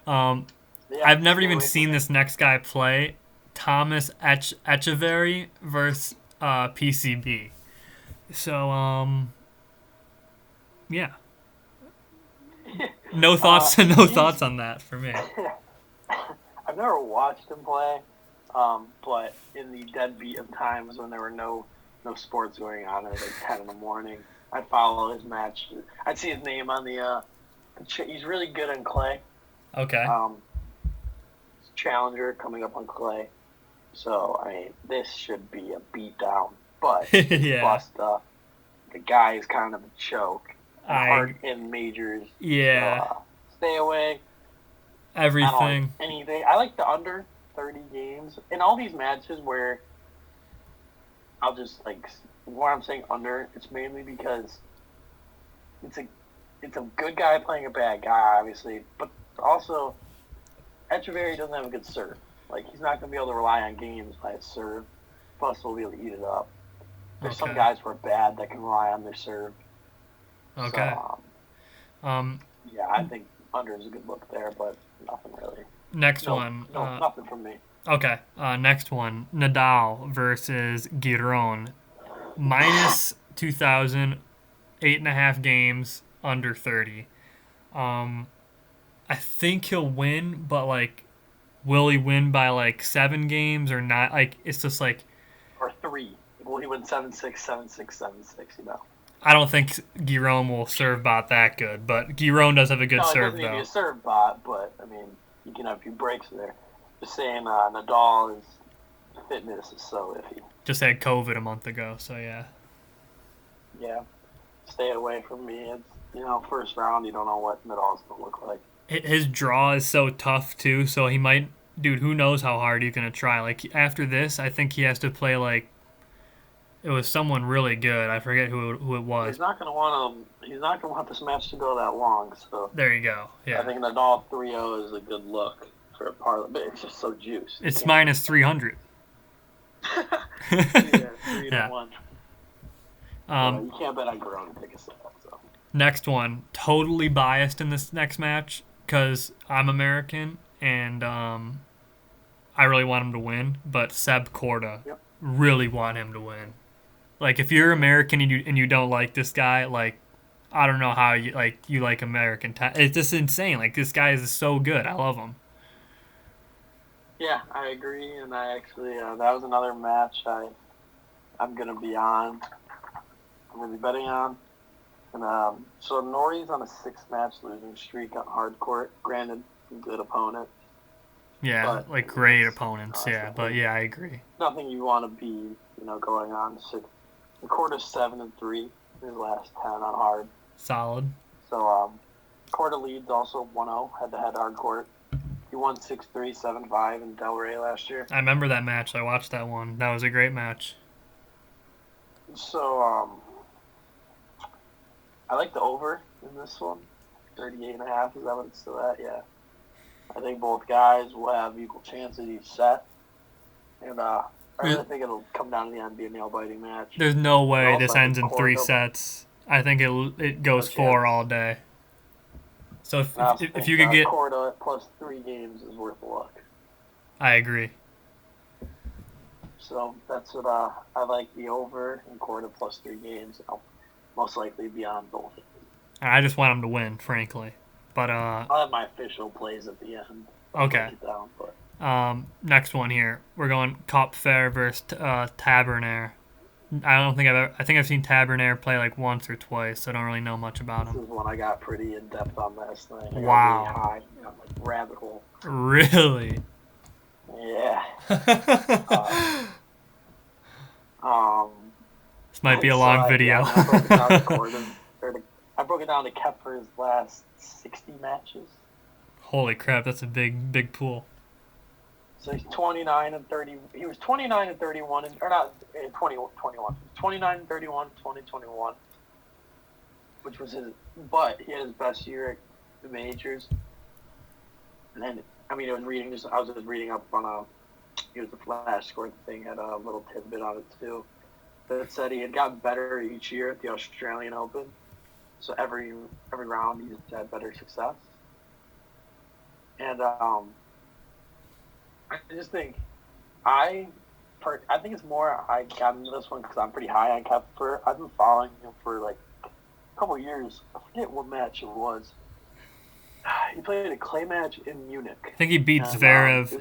I've never even seen this next guy play. Thomas Echeverry versus PCB. So, yeah. No thoughts. No thoughts on that for me. I've never watched him play, but in the deadbeat of times when there were no sports going on at like 10 in the morning, I'd follow his match. I'd see his name on the. He's really good on clay. Okay. Challenger coming up on clay, so I mean this should be a beatdown, but yeah. Busta, the guy is kind of a choke. Hard in majors. Yeah. Stay away. Everything. Anything. I like the under 30 games. In all these matches where I'll just where I'm saying under, it's mainly because it's a good guy playing a bad guy, obviously, but also Echeverry doesn't have a good serve. Like, he's not going to be able to rely on games by his serve. Plus, will be able to eat it up. There's some guys who are bad that can rely on their serve. Okay. So, yeah, I think under is a good look there, but nothing really. Next one. Nothing from me. Okay. Next one. Nadal versus Giron. -2,000, 8.5 games, under 30. I think he'll win, but will he win by like 7 games or not? Like it's just like Or 3. Will he win 7-6, 7-6, 7-6, I don't think Giron will serve bot that good, but Giron does have a good No, it serve doesn't need to be though. a serve bot, but, I mean, you can have a few breaks there. Just saying Nadal's fitness is so iffy. Just had COVID a month ago, so yeah. Yeah. Stay away from me. It's, first round, you don't know what Nadal's going to look like. His draw is so tough too, so he might, dude. Who knows how hard he's gonna try? Like after this, I think he has to play like it was someone really good. I forget who it was. He's not going to want to. He's not going to want this match to go that long. So There you go. Yeah, I think Nadal 3-0 is a good look for a parlay, but it's just so juiced. it's minus 300. Yeah, 3-1. You can't bet on Corona to take a set. So Next one, totally biased in this next match because I'm American and I really want him to win, but Seb Korda, Yep. really want him to win. Like if you're American and you don't like this guy, like I don't know how you like American. It's just insane. Like this guy is so good. I love him. Yeah, I agree, and I actually that was another match I'm gonna be on. I'm gonna be betting on, and so Nori's on a 6-match losing streak on hard court. Granted, good opponent. Yeah, But like great it's opponents. not Yeah, but yeah, I agree. nothing you want to be, going on 6. The quarter 7-3 his last 10 on hard. Solid. So quarter leads also 1-0 head-to-head hard court. He won 6-3, 7-5 in Del Rey last year. I remember that match. I watched that one. That was a great match. So I like the over in this one. 38.5, is that what it's still at? Yeah. I think both guys will have equal chances each set. And I really think it'll come down to the end, be a nail-biting match. There's no way Also, this I ends in think 3 Korda- sets. I think it goes No 4 chance. all day. So if I if think, you could get, Korda at plus 3 games is worth a look. I agree. So that's what I like, the over and Korda plus 3 games. I'll most likely be on both. I just want him to win, frankly. But I'll have my official plays at the end. Okay. Break it down, but next one here, we're going Kopfer versus Taberner. I think I've seen Taberner play like once or twice, so I don't really know much about this him. is one I got pretty in depth on last night. I got Wow. Really high, like rabbit hole. Really? Yeah. This might be a long video. I broke it down to Kepler's last 60 matches. Holy crap, that's a big pool. So he's 29-30. He was 29-31, or not 2021. 29-31, 2021, which was his. But he had his best year at the majors. And then, I was just reading up on he was the flash score thing, had a little tidbit on it too. That said he had gotten better each year at the Australian Open. So every round he's had better success. And I just think I think it's more I got into this one because I'm pretty high on Kepler. I've been following him for like a couple of years. I forget what match it was. He played a clay match in Munich. I think he beat Zverev.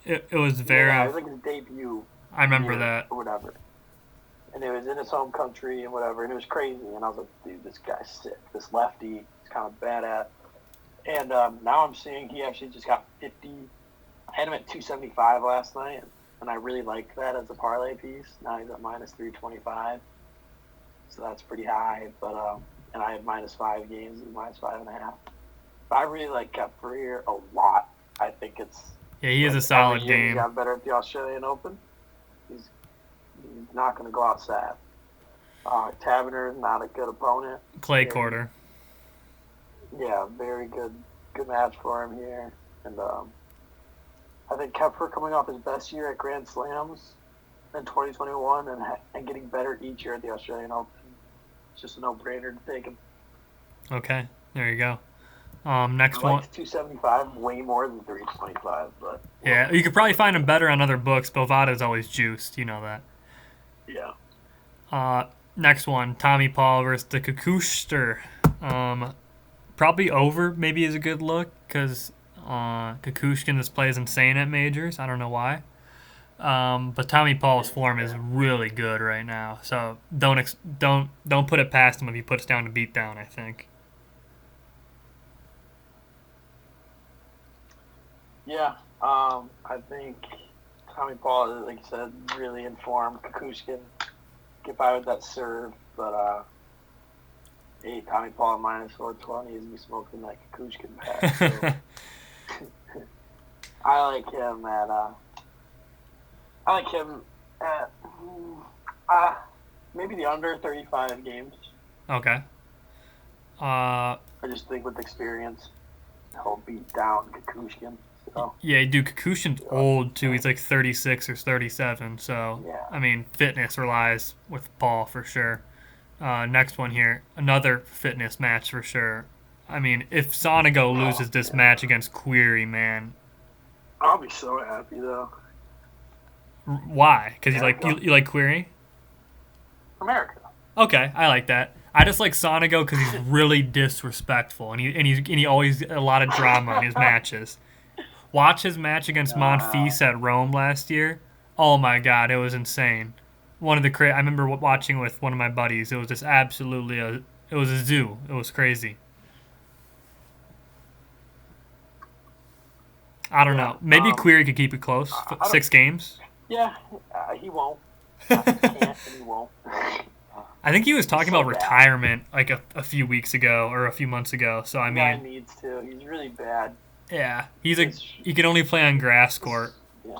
It was Zverev. Yeah, it was like his debut. I remember that. Or whatever. And it was in his home country and whatever, and it was crazy. And I was like, dude, this guy's sick. This lefty is kind of bad at. And now I'm seeing he actually just got 50. I had him at 275 last night, and I really liked that as a parlay piece. Now he's at minus 325. So that's pretty high. But and I had minus 5 games and minus 5.5. But I really like Kepler here a lot. I think it's. Yeah, he is a solid every year game. He got better at the Australian Open. He's not going to go out sad. Taberner is not a good opponent. Clay quarter. Yeah, very good match for him here. And I think Kepler coming off his best year at Grand Slams in 2021 and getting better each year at the Australian Open. It's just a no-brainer to take him. Okay, there you go. Next I one. like 275 way more than 325, but Yeah, you could probably find him better on other books. Bovada's always juiced, you know that. yeah. Next one, Tommy Paul versus the Kukushter. Probably over maybe is a good look because Kukushkin just plays insane at majors. I don't know why. But Tommy Paul's form is really good right now. So don't put it past him if he puts down a beatdown, I think. Yeah, I think Tommy Paul, like you said, really informed. Kukushkin get by with that serve, but hey, Tommy Paul minus 420 is me smoking that Kukushkin pack. So I like him at maybe the under 35 games. Okay. I just think with experience, he'll beat down Kukushkin. So. Yeah, dude, Kukushin's old, too. He's like 36 or 37, so, yeah. I mean, fitness relies with Paul for sure. Next one here, another fitness match for sure. I mean, if Sonego loses this match against Query, man. I'll be so happy, though. Why? Because you like Query? America. Okay, I like that. I just like Sonego because he's really disrespectful, and he always a lot of drama in his matches. Watch his match against Monfils at Rome last year. Oh my God, it was insane. I remember watching with one of my buddies. It was just absolutely it was a zoo. It was crazy. I don't know. Maybe Query could keep it close. 6 games. Yeah, he won't. He can't, and he won't. I think he was talking about retirement like a few weeks ago or a few months ago. So I mean, he needs to. He's really bad. Yeah, he can only play on grass court. Yeah,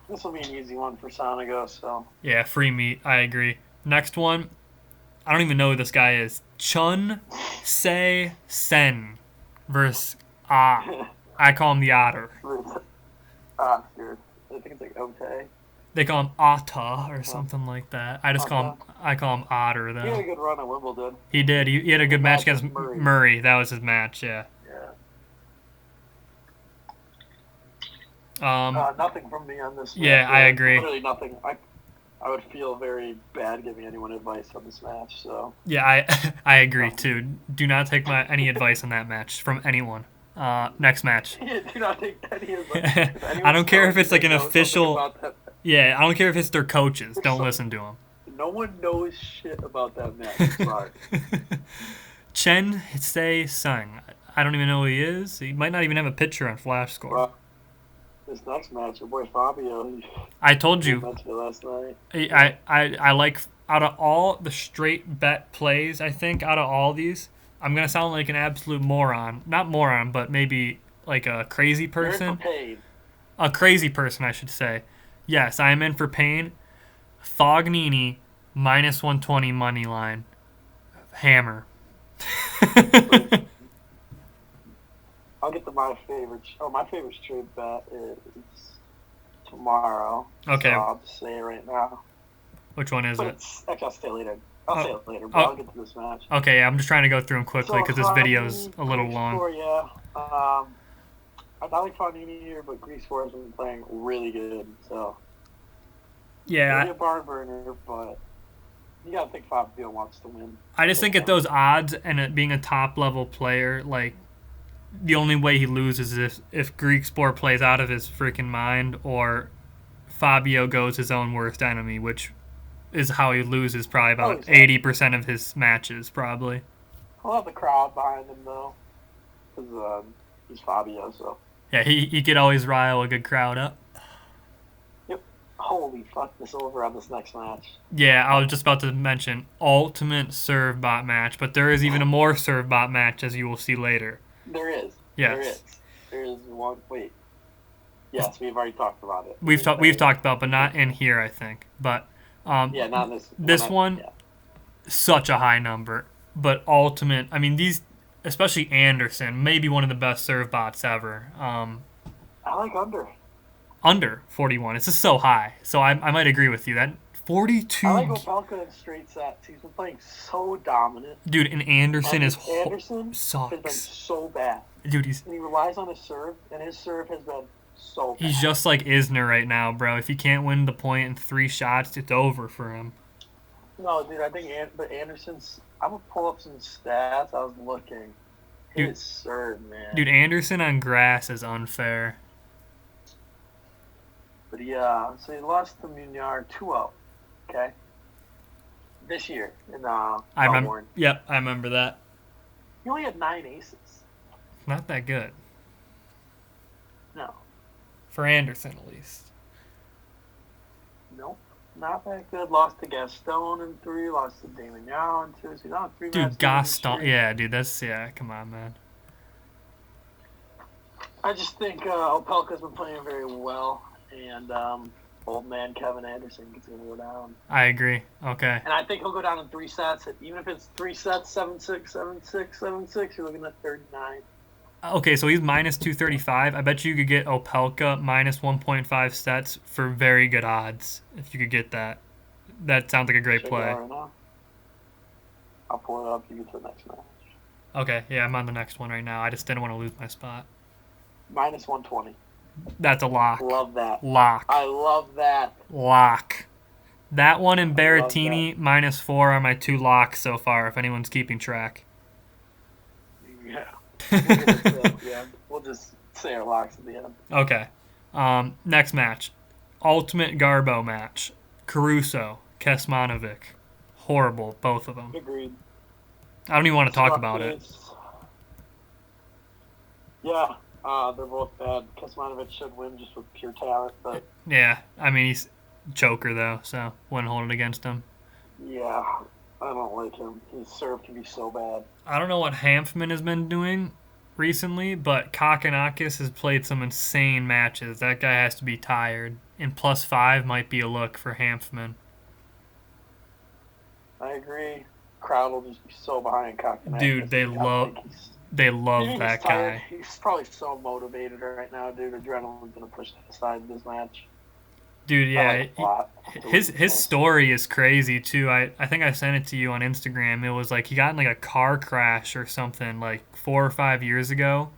this will be an easy one for Sonego. So yeah, free meat. I agree. Next one, I don't even know who this guy is. Chun Se Sen versus I call him the Otter. Dude. I think it's like Ote. They call him Ata or something like that. I call him Otter though. He had a good run at Wimbledon. He did. He had a good match against Murray. That was his match. Yeah. Nothing from me on this match. Yeah, I agree. Literally nothing. I would feel very bad giving anyone advice on this match. So yeah, I agree too. Do not take any advice on that match from anyone. Next match. Do not take any advice. I don't care if it's like an official. Yeah, I don't care if it's their coaches. Don't listen to them. No one knows shit about that match. I'm sorry. Chen Se Sung. I don't even know who he is. He might not even have a picture on Flash Score. This next match, your boy Fabio. I told you. Last night. I like out of all the straight bet plays. I think out of all these, I'm gonna sound like an absolute moron. Not moron, but maybe like a crazy person. A crazy person, I should say. Yes, I am in for pain. Fognini minus 120 money line. Hammer. I'll get to my favorite. My favorite straight bet is tomorrow. Okay. So I'll just say it right now. Which one is it? Actually, I'll say it later. Say it later, but I'll get to this match. Okay, yeah, I'm just trying to go through them quickly because this video's a little long. Yeah. I like Fognini here, but Greece 4 has been playing really good. So yeah, maybe a barn burner, but you gotta think Fabio wants to win. I just think at those odds and it being a top level player, like the only way he loses is if Greek Sport plays out of his freaking mind or Fabio goes his own worst enemy, which is how he loses probably about 80% of his matches, probably. He'll have the crowd behind him, though, because he's Fabio, so. Yeah, he could always rile a good crowd up. Yep. Holy fuck, this over on this next match. Yeah, I was just about to mention ultimate serve bot match, but there is even a more serve bot match, as you will see later. There is. Yes. There is. There is one. Wait. Yes, we've already talked about it. We've talked about, but not in here, I think. But not in this. This one, such a high number, but ultimate. I mean, these, especially Anderson, maybe one of the best serve bots ever. I like under. Under 41. It's just so high. So I might agree with you. That 42. I like Opelka in straight sets. He's been playing so dominant. Dude, and Anderson sucks. Has been so bad. Dude, and he relies on his serve, and his serve has been so bad. He's just like Isner right now, bro. If he can't win the point in 3 shots, it's over for him. No, dude, I think but Anderson's... I'm going to pull up some stats. I was looking. Dude, His serve, man. dude, Anderson on grass is unfair. But so he lost to Munar 2-0. Okay. This year in I remember. Melbourne. Yep, I remember that. He only had 9 aces. Not that good No. for Anderson, at least. Nope. Not that good. Lost to Gaston in 3. Lost to Damon Yao in 2. So he's on 3 matches. Dude, Gaston. Yeah, dude, come on, man. I just think Opelka's been playing very well, and old man Kevin Anderson is going to go down. I agree. Okay. And I think he'll go down in 3 sets. Even if it's 3 sets, 7-6, 7-6, 7-6, you're looking at 39. Okay, so he's minus 235. I bet you could get Opelka minus 1.5 sets for very good odds if you could get that. That sounds like a great play. Right now. I'll pull it up. You get to the next match. Okay, yeah, I'm on the next one right now. I just didn't want to lose my spot. Minus 120. That's a lock. Love that. Lock. I love that. Lock. That one and Berrettini minus 4 are my 2 locks so far, if anyone's keeping track. Yeah. We'll just say our locks at the end. Okay. Next match. Ultimate Garbo match. Caruso, Kesmanovic. Horrible, both of them. Agreed. I don't even want to talk about it. Yeah, they're both bad. Kesmanovic should win just with pure talent, but... Yeah, I mean, he's choker, though, so wouldn't hold it against him. Yeah, I don't like him. His serve can be so bad. I don't know what Hanfman has been doing recently, but Kakanakis has played some insane matches. That guy has to be tired. And +5 might be a look for Hanfman. I agree. Crowd will just be so behind Kakanakis. Dude, they love that guy. He's probably so motivated right now, dude. Adrenaline's going to push him aside in this match. Dude, yeah. His story is crazy, too. I think I sent it to you on Instagram. It was like he got in like a car crash or something like 4 or 5 years ago.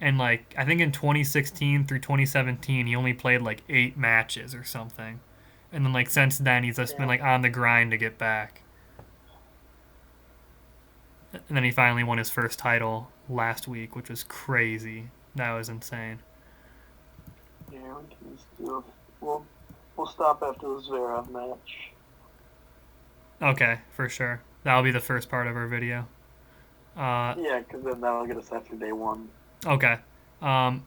And like I think in 2016 through 2017, he only played like 8 matches or something. And then like since then, he's just been like on the grind to get back. And then he finally won his first title last week, which was crazy. That was insane. Yeah, we can just do it. We'll stop after the Zverev match. Okay, for sure. That'll be the first part of our video. Yeah, because then that'll get us after day 1. Okay.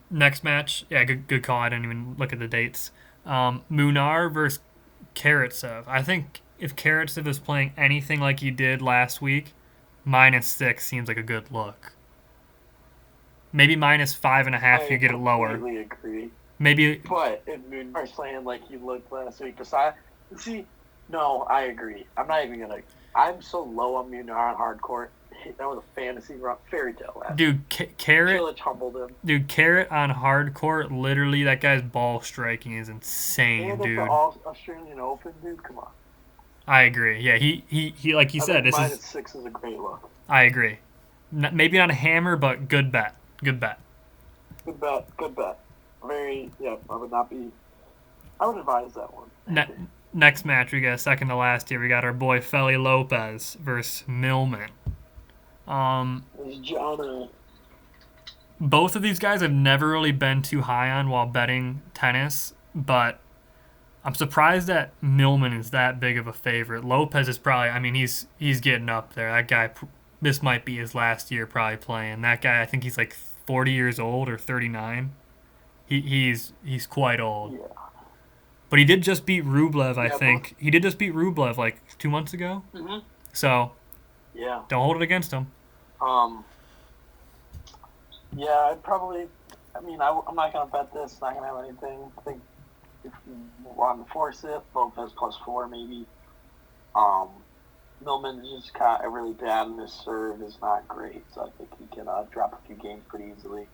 Next match. Yeah, good call. I didn't even look at the dates. Munar versus Karatsev. I think if Karatsev is playing anything like he did last week, -6 seems like a good look. Maybe -5.5 you get it lower. I completely agree. Maybe. But if Munar's playing like he looked last week, no, I agree. I'm not even gonna. I'm so low on Munar on hardcourt. That was a fantasy fairy tale last. Dude, Carrot humbled him. Dude, Carrot on hardcourt, literally that guy's ball striking is insane, and dude. The Australian Open, dude, come on. I agree. Yeah, he like you said, this is -6 is a great look. I agree. Maybe not a hammer, but good bet. Good bet. Good bet. I would advise that one. Next match, we got second to last here. We got our boy Feli Lopez versus Millman. Both of these guys I've never really been too high on while betting tennis, but I'm surprised that Millman is that big of a favorite. Lopez is probably, I mean, he's getting up there. That guy, this might be his last year probably playing. That guy, I think he's like 40 years old or 39. He's quite old. Yeah. But he did just beat Rublev, I think. He did just beat Rublev like 2 months ago. Mm-hmm. So, yeah. Don't hold it against him. Yeah, I'm not going to bet this. Not going to have anything. I think if you want to force it, Lopez +4 maybe. Millman just got really bad, and his serve is not great, so I think he can drop a few games pretty easily.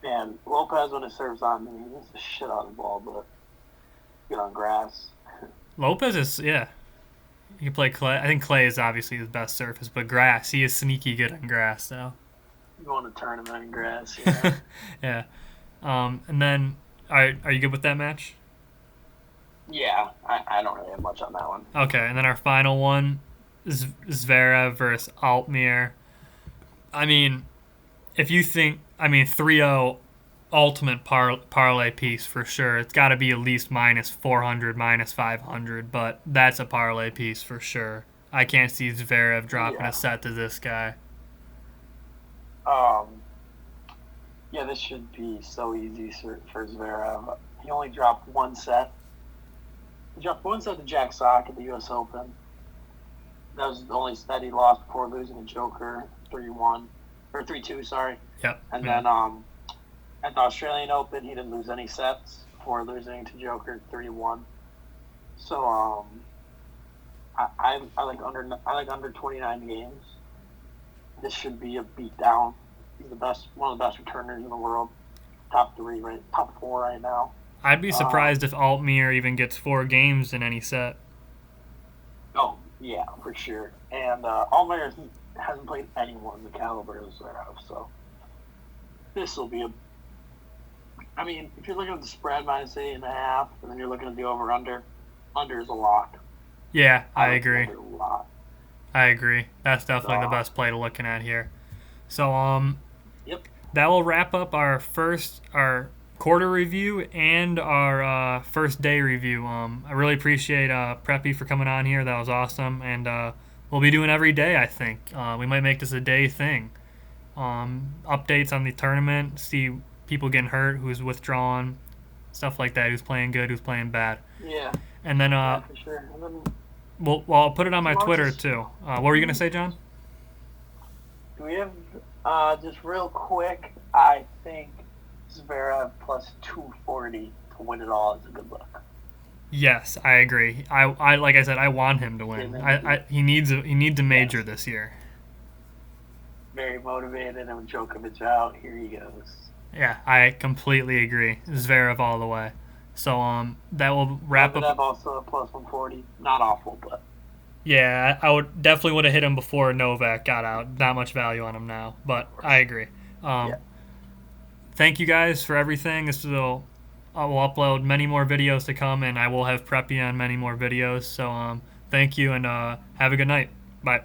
And Lopez, when his serve's on, he hits the shit out of the ball, but good on grass. Lopez is, yeah. He can play clay. I think clay is obviously his best surface, but grass, he is sneaky good on grass, though. You want to tournament in grass, yeah. Yeah. And then, are you good with that match? Yeah, I don't really have much on that one. Okay, and then our final one is Zverev versus Altmere. I mean, if you think, 3-0 ultimate parlay piece for sure. It's got to be at least minus 400, minus 500, but that's a parlay piece for sure. I can't see Zverev dropping Yeah. a set to this guy. Um, yeah, this should be so easy for Zverev. He only dropped one set. He dropped one set to Jack Sock at the U.S. Open. That was the only set he lost before losing to Joker 3-1 or 3-2. Sorry. Yep. And then at the Australian Open, he didn't lose any sets before losing to Joker 3-1. So I like under 29 games. This should be a beatdown. He's one of the best returners in the world. Top 4 right now. I'd be surprised if Altmere even gets 4 games in any set. Oh yeah, for sure. And Altmere hasn't played anyone the caliber of Zverev, so this will be a. I mean, if you're looking at the spread minus 8.5, and then you're looking at the over/under, under is a lock. Yeah, I agree. A lot. I agree. That's definitely the best play to looking at here. So Yep. that will wrap up our quarter review and our first day review. I really appreciate Preppy for coming on here. That was awesome, and we'll be doing every day. I think we might make this a day thing. Updates on the tournament, see people getting hurt, who's withdrawn, stuff like that. Who's playing good, who's playing bad. Yeah. And then Yeah, for sure. And then well, I'll put it on my Twitter too. What were you gonna say, John? do we have just real quick? I think Zverev plus 240 to win it all is a good look. Yes, I agree. I like I said, I want him to win. He needs a major this year. Very motivated, and with Djokovic out, here he goes. Yeah, I completely agree. Zverev all the way. So that will wrap Medvedev up. also a plus 140. Not awful, but Yeah, I would definitely would have hit him before Novak got out. Not much value on him now, but I agree. Yeah. Thank you guys for everything. I will upload many more videos to come, and I will have Preppy on many more videos. So thank you, and have a good night. Bye.